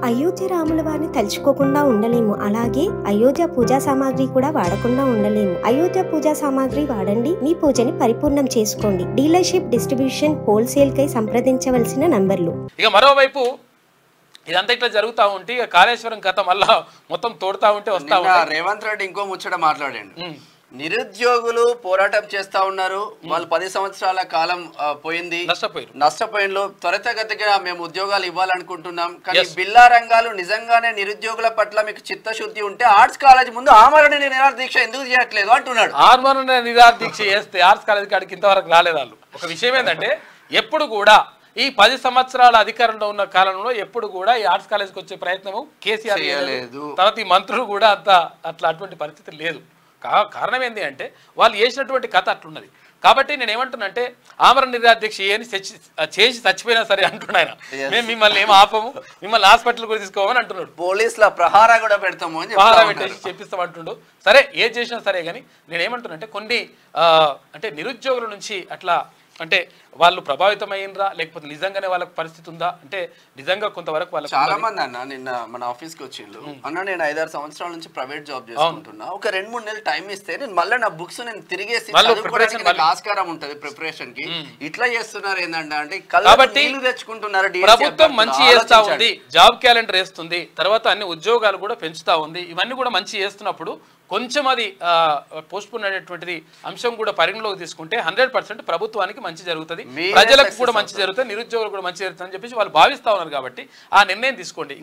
అయోధ్య రాముల వారిని తలుచుకోకుండా ఉండలేము. అలాగే అయోధ్య పూజా సామాగ్రి కూడా వాడకుండా ఉండలేము. అయోధ్య పూజా సామాగ్రి వాడండి, మీ పూజని పరిపూర్ణం చేసుకోండి. డీలర్షిప్, డిస్ట్రిబ్యూషన్, హోల్సేల్ కై సంప్రదించవలసిన నంబర్లు. ఇక మరోవైపు ఇదంతా ఇట్లా జరుగుతూ ఉంటే ఇక కాళేశ్వరం కథ మళ్ళా మొత్తం తోడుతా ఉంటే వస్తా ఉంటాయి. రేవంత్ రెడ్డి ఇంకో ముచ్చట మాట్లాడండి. నిరుద్యోగులు పోరాటం చేస్తా ఉన్నారు, వాళ్ళు 10 సంవత్సరాల కాలం పోయింది, నష్టపోయిన త్వరితగతిగా మేము ఉద్యోగాలు ఇవ్వాలనుకుంటున్నాం. కానీ బిల్లా రంగాలు నిజంగానే నిరుద్యోగుల పట్ల మీకు చిత్తశుద్ధి ఉంటే ఆర్ట్స్ కాలేజ్ ముందు ఆమరణ నిరాహార దీక్ష ఎందుకు చేయట్లేదు అంటున్నాడు. ఆమరణ నిరాహార దీక్ష చేస్తే ఆర్ట్స్ కాలేజ్ కాడికి ఇంతవరకు రాలేదు వాళ్ళు. ఒక విషయం ఏంటంటే ఎప్పుడు కూడా ఈ 10 సంవత్సరాల అధికారంలో ఉన్న కాలంలో ఎప్పుడు కూడా ఈ ఆర్ట్స్ కాలేజ్కి వచ్చే ప్రయత్నం కేసీఆర్ చేయలేదు. తర్వాత ఈ మంత్రులు కూడా అటువంటి పరిస్థితి లేదు. కారణం ఏంటి అంటే వాళ్ళు చేసినటువంటి కథ అట్లున్నది. కాబట్టి నేను ఏమంటున్నానంటే ఆమరణ నిరాహార దీక్ష చేసి చచ్చిపోయినా సరే అంటున్నా ఆయన. మేము మిమ్మల్ని ఏం ఆపము, మిమ్మల్ని హాస్పిటల్ కూడా తీసుకోమని అంటున్నాడు. పోలీసుల ప్రహారా కూడా పెడతాము, ప్రహారా పెట్టేసి చెప్పిస్తాం అంటుండు. సరే ఏది చేసినా సరే కానీ నేను ఏమంటున్నానంటే కొన్ని అంటే నిరుద్యోగుల నుంచి అట్లా అంటే వాళ్ళు ప్రభావితమైనరా లేకపోతే నిజంగానే వాళ్ళకి పరిస్థితి ఉందా అంటే నిజంగా కొంతవరకు వాళ్ళకి చాలా మంది అన్న నిన్న మన ఆఫీస్కి వచ్చిండు. అన్న నేను 5-6 సంవత్సరాల నుంచి ప్రైవేట్ జాబ్ చేసుకుంటున్నా, ఒక 2-3 నెలలు టైం ఇస్తే నేను మళ్ళీ నా బుక్స్ నేను తిరిగేసి ఆస్కారం ఉంటది ప్రిపరేషన్ కి. ఇట్లా చేస్తున్నారు ఏంటంటే కాబట్టి తెచ్చుకుంటున్నారు. ప్రభుత్వం మంచి చేస్తా ఉంది, జాబ్ క్యాలెండర్ వేస్తుంది, తర్వాత అన్ని ఉద్యోగాలు కూడా పెంచుతా ఉంది. ఇవన్నీ కూడా మంచి చేస్తున్నప్పుడు కొంచెం అది పోస్ట్పోన్ అనేటువంటిది అంశం కూడా పరిగణలోకి తీసుకుంటే 100% ప్రభుత్వానికి మంచి జరుగుతుంది, ప్రజలకు కూడా మంచి జరుగుతుంది, నిరుద్యోగులకు కూడా మంచి జరుగుతుంది అని చెప్పేసి వాళ్ళు భావిస్తా ఉన్నారు. కాబట్టి ఆ నిర్ణయం తీసుకోండి.